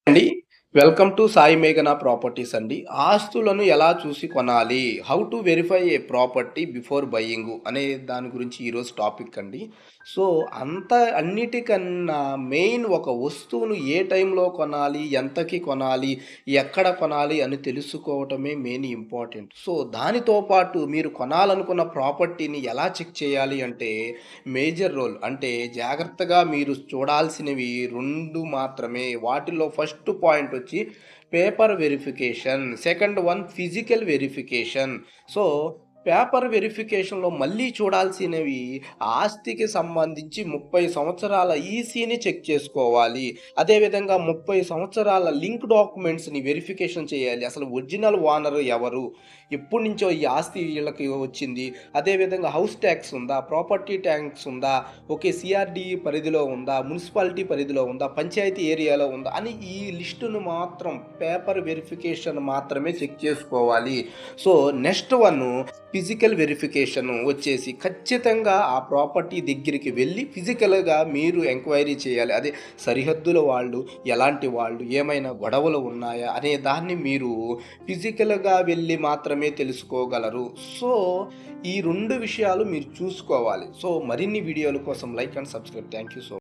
అండి. Welcome to Sai మేఘనా properties అండి. ఆస్తులను ఎలా చూసి కొనాలి? How to verify a property before buying అనే దాని గురించి ఈరోజు టాపిక్ అండి. సో, అన్నిటికన్నా మెయిన్ ఒక వస్తువును ఏ టైంలో కొనాలి? ఎంతకి కొనాలి? ఎక్కడ కొనాలి? అని తెలుసుకోవటమే మెయిన్ ఇంపార్టెంట్. సో, దానితో పాటు మీరు కొనాలనుకున్న ప్రాపర్టీని ఎలా చెక్ చేయాలి అంటే మేజర్ రోల్ అంటే జాగ్రత్తగా మీరు చూడాల్సినవి 2 మాత్రమే. వాటిల్లో ఫస్ట్ పాయింట్ వచ్చి paper verification. Second one physical verification. So, paper వెరిఫికేషన్‌లో మళ్ళీ చూడాల్సినవి ఆస్తికి సంబంధించి 30 సంవత్సరాల ఈసీని చెక్ చేసుకోవాలి. అదేవిధంగా 30 సంవత్సరాల లింక్ డాక్యుమెంట్స్‌ని వెరిఫికేషన్ చేయాలి. అసలు ఒరిజినల్ ఓనర్ ఎవరు? ఎప్పటినుంచో ఈ ఆస్తి వీళ్ళకి వచ్చింది. అదేవిధంగా హౌస్ ట్యాక్స్ ఉందా? ప్రాపర్టీ ట్యాక్స్ ఉందా? ఓకే. సీఆర్‌డీ పరిధిలో ఉందా? మున్సిపాలిటీ పరిధిలో ఉందా? పంచాయతీ ఏరియాలో ఉందా? అని ఈ లిస్టును మాత్రం పేపర్ వెరిఫికేషన్ మాత్రమే చెక్ చేసుకోవాలి. సో, నెక్స్ట్ వన్ను ఫిజికల్ వెరిఫికేషన్ వచ్చేసి ఖచ్చితంగా ఆ ప్రాపర్టీ దగ్గరికి వెళ్ళి ఫిజికల్‌గా మీరు ఎంక్వైరీ చేయాలి. అదే సరిహద్దుల వాళ్ళు, ఎలాంటి వాళ్ళు, ఏమైనా గొడవలు ఉన్నాయా అనే దాన్ని మీరు ఫిజికల్‌గా వెళ్ళి మాత్రమే తెలుసుకోగలరు. సో, ఈ 2 విషయాలు మీరు చూసుకోవాలి. సో, మరిన్ని వీడియోల కోసం like and subscribe. Thank you so